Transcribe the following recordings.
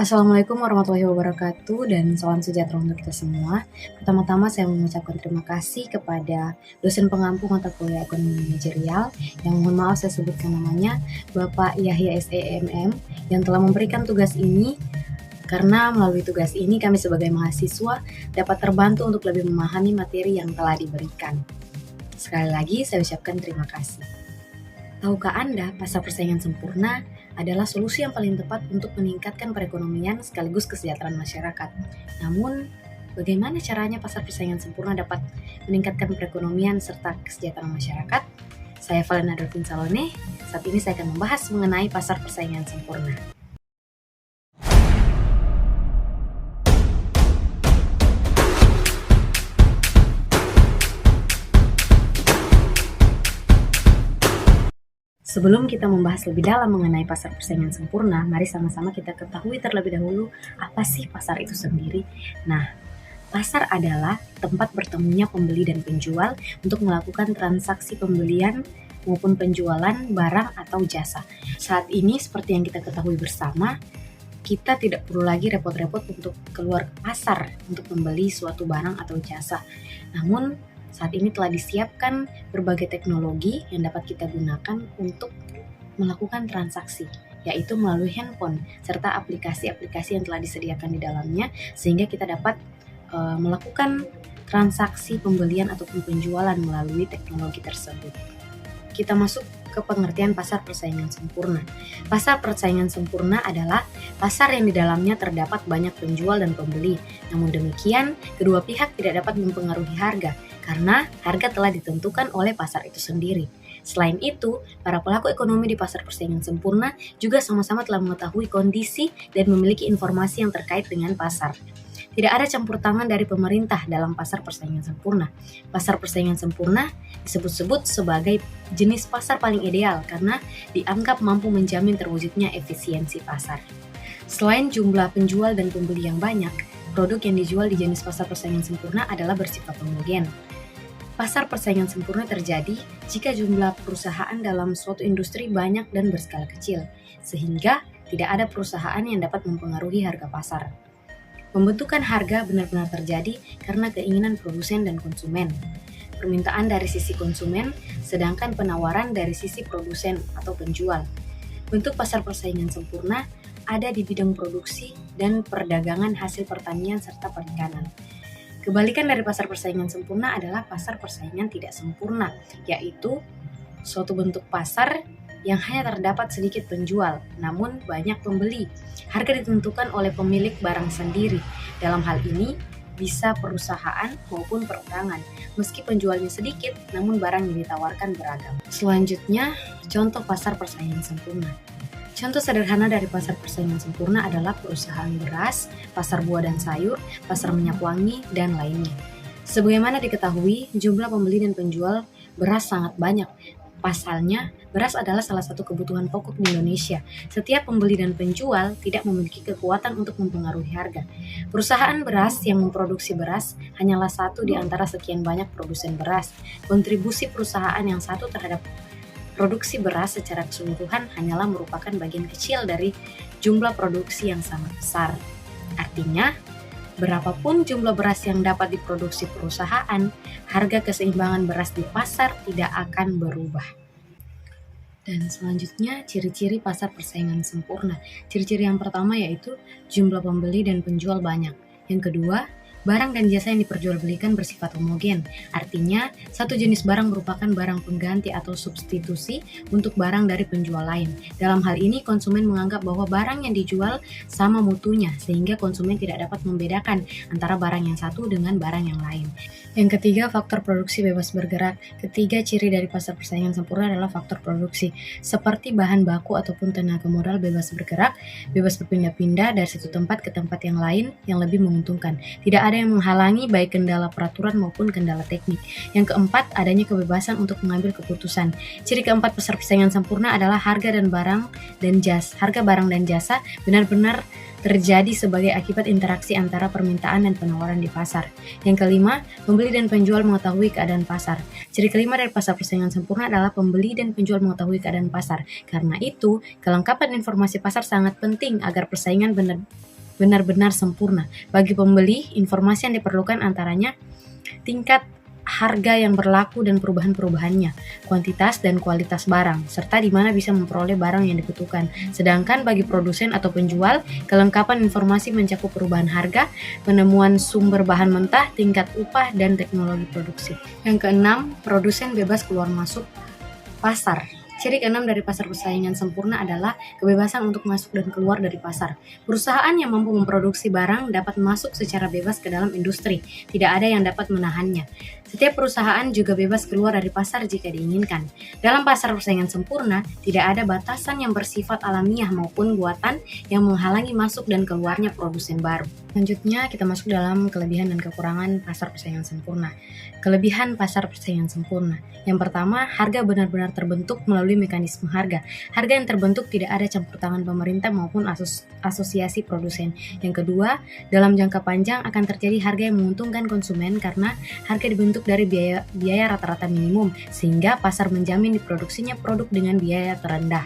Assalamualaikum warahmatullahi wabarakatuh dan salam sejahtera untuk kita semua. Pertama-tama saya mengucapkan terima kasih kepada dosen pengampu mata kuliah ekonomi manajerial yang mohon maaf saya sebutkan namanya, Bapak Yahya SEMM, yang telah memberikan tugas ini karena melalui tugas ini kami sebagai mahasiswa dapat terbantu untuk lebih memahami materi yang telah diberikan. Sekali lagi saya ucapkan terima kasih. Tahukah Anda, pasar persaingan sempurna adalah solusi yang paling tepat untuk meningkatkan perekonomian sekaligus kesejahteraan masyarakat. Namun, bagaimana caranya pasar persaingan sempurna dapat meningkatkan perekonomian serta kesejahteraan masyarakat? Saya Valena Dorvin Salone, saat ini saya akan membahas mengenai pasar persaingan sempurna. Sebelum kita membahas lebih dalam mengenai pasar persaingan sempurna, mari sama-sama kita ketahui terlebih dahulu apa sih pasar itu sendiri. Nah, pasar adalah tempat bertemunya pembeli dan penjual untuk melakukan transaksi pembelian maupun penjualan barang atau jasa. Saat ini seperti yang kita ketahui bersama, kita tidak perlu lagi repot-repot untuk keluar ke pasar untuk membeli suatu barang atau jasa. Namun, saat ini telah disiapkan berbagai teknologi yang dapat kita gunakan untuk melakukan transaksi, yaitu melalui handphone serta aplikasi-aplikasi yang telah disediakan di dalamnya, sehingga kita dapat melakukan transaksi pembelian ataupun penjualan melalui teknologi tersebut. Kita masuk ke pengertian pasar persaingan sempurna. Pasar persaingan sempurna adalah pasar yang di dalamnya terdapat banyak penjual dan pembeli. Namun demikian, kedua pihak tidak dapat mempengaruhi harga karena harga telah ditentukan oleh pasar itu sendiri. Selain itu, para pelaku ekonomi di pasar persaingan sempurna juga sama-sama telah mengetahui kondisi dan memiliki informasi yang terkait dengan pasar. Tidak ada campur tangan dari pemerintah dalam pasar persaingan sempurna. Pasar persaingan sempurna disebut-sebut sebagai jenis pasar paling ideal karena dianggap mampu menjamin terwujudnya efisiensi pasar. Selain jumlah penjual dan pembeli yang banyak, produk yang dijual di jenis pasar persaingan sempurna adalah bersifat homogen. Pasar persaingan sempurna terjadi jika jumlah perusahaan dalam suatu industri banyak dan berskala kecil, sehingga tidak ada perusahaan yang dapat mempengaruhi harga pasar. Pembentukan harga benar-benar terjadi karena keinginan produsen dan konsumen. Permintaan dari sisi konsumen, sedangkan penawaran dari sisi produsen atau penjual. Bentuk pasar persaingan sempurna ada di bidang produksi dan perdagangan hasil pertanian serta perikanan. Kebalikan dari pasar persaingan sempurna adalah pasar persaingan tidak sempurna, yaitu suatu bentuk pasar yang hanya terdapat sedikit penjual, namun banyak pembeli. Harga ditentukan oleh pemilik barang sendiri. Dalam hal ini, bisa perusahaan maupun perorangan. Meski penjualnya sedikit, namun barang yang ditawarkan beragam. Selanjutnya, contoh pasar persaingan sempurna. Contoh sederhana dari pasar persaingan sempurna adalah perusahaan beras, pasar buah dan sayur, pasar minyak wangi, dan lainnya. Sebagaimana diketahui, jumlah pembeli dan penjual beras sangat banyak. Pasalnya, beras adalah salah satu kebutuhan pokok di Indonesia. Setiap pembeli dan penjual tidak memiliki kekuatan untuk mempengaruhi harga. Perusahaan beras yang memproduksi beras hanyalah satu di antara sekian banyak produsen beras. Kontribusi perusahaan yang satu terhadap produksi beras secara keseluruhan hanyalah merupakan bagian kecil dari jumlah produksi yang sangat besar. Artinya, berapapun jumlah beras yang dapat diproduksi perusahaan, harga keseimbangan beras di pasar tidak akan berubah. Dan selanjutnya, ciri-ciri pasar persaingan sempurna. Ciri-ciri yang pertama yaitu jumlah pembeli dan penjual banyak. Yang kedua, barang dan jasa yang diperjualbelikan bersifat homogen. Artinya, satu jenis barang merupakan barang pengganti atau substitusi untuk barang dari penjual lain. Dalam hal ini, konsumen menganggap bahwa barang yang dijual sama mutunya, sehingga konsumen tidak dapat membedakan antara barang yang satu dengan barang yang lain. Yang ketiga, faktor produksi bebas bergerak. Ketiga ciri dari pasar persaingan sempurna adalah faktor produksi, seperti bahan baku ataupun tenaga modal bebas bergerak, bebas berpindah-pindah dari satu tempat ke tempat yang lain yang lebih menguntungkan. Tidak ada yang menghalangi baik kendala peraturan maupun kendala teknik. Yang keempat, adanya kebebasan untuk mengambil keputusan. Ciri keempat pasar persaingan sempurna adalah harga barang dan jasa benar-benar terjadi sebagai akibat interaksi antara permintaan dan penawaran di pasar. Yang kelima, pembeli dan penjual mengetahui keadaan pasar. Ciri kelima dari pasar persaingan sempurna adalah pembeli dan penjual mengetahui keadaan pasar. Karena itu, kelengkapan informasi pasar sangat penting agar persaingan benar-benar sempurna. Bagi pembeli, informasi yang diperlukan antaranya tingkat harga yang berlaku dan perubahan-perubahannya, kuantitas dan kualitas barang, serta di mana bisa memperoleh barang yang dibutuhkan. Sedangkan bagi produsen atau penjual, kelengkapan informasi mencakup perubahan harga, penemuan sumber bahan mentah, tingkat upah, dan teknologi produksi. Yang keenam, produsen bebas keluar masuk pasar. Ciri keenam dari pasar persaingan sempurna adalah kebebasan untuk masuk dan keluar dari pasar. Perusahaan yang mampu memproduksi barang dapat masuk secara bebas ke dalam industri, tidak ada yang dapat menahannya. Setiap perusahaan juga bebas keluar dari pasar jika diinginkan. Dalam pasar persaingan sempurna, tidak ada batasan yang bersifat alamiah maupun buatan yang menghalangi masuk dan keluarnya produsen baru. Selanjutnya, kita masuk dalam kelebihan dan kekurangan pasar persaingan sempurna. Kelebihan pasar persaingan sempurna. Yang pertama, harga benar-benar terbentuk melalui mekanisme harga. Harga yang terbentuk tidak ada campur tangan pemerintah maupun asosiasi produsen. Yang kedua, dalam jangka panjang akan terjadi harga yang menguntungkan konsumen karena harga dibentuk dari biaya rata-rata minimum, sehingga pasar menjamin diproduksinya produk dengan biaya terendah.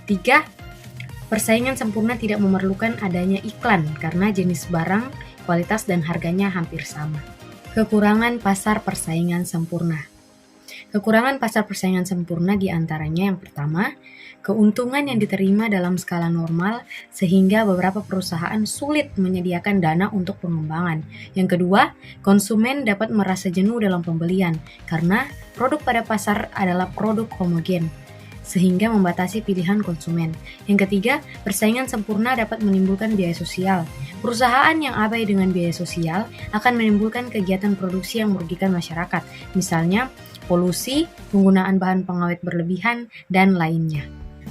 3. Persaingan sempurna tidak memerlukan adanya iklan karena jenis barang, kualitas, dan harganya hampir sama. Kekurangan pasar persaingan sempurna. Kekurangan pasar persaingan sempurna diantaranya yang pertama, keuntungan yang diterima dalam skala normal sehingga beberapa perusahaan sulit menyediakan dana untuk pengembangan. Yang kedua, konsumen dapat merasa jenuh dalam pembelian karena produk pada pasar adalah produk homogen sehingga membatasi pilihan konsumen. Yang ketiga, persaingan sempurna dapat menimbulkan biaya sosial. Perusahaan yang abai dengan biaya sosial akan menimbulkan kegiatan produksi yang merugikan masyarakat, misalnya polusi, penggunaan bahan pengawet berlebihan, dan lainnya.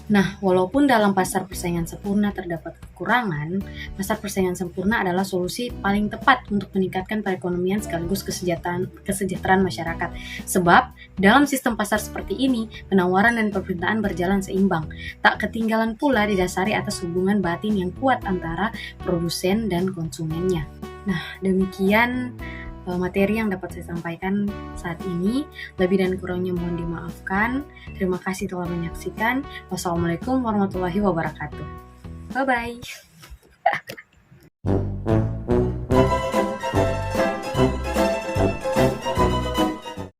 Nah, walaupun dalam pasar persaingan sempurna terdapat kekurangan, pasar persaingan sempurna adalah solusi paling tepat untuk meningkatkan perekonomian sekaligus kesejahteraan masyarakat. Sebab, dalam sistem pasar seperti ini, penawaran dan permintaan berjalan seimbang. Tak ketinggalan pula didasari atas hubungan batin yang kuat antara produsen dan konsumennya. Nah, demikian materi yang dapat saya sampaikan saat ini. Lebih dan kurangnya mohon dimaafkan. Terima kasih telah menyaksikan. Wassalamualaikum warahmatullahi wabarakatuh. Bye-bye.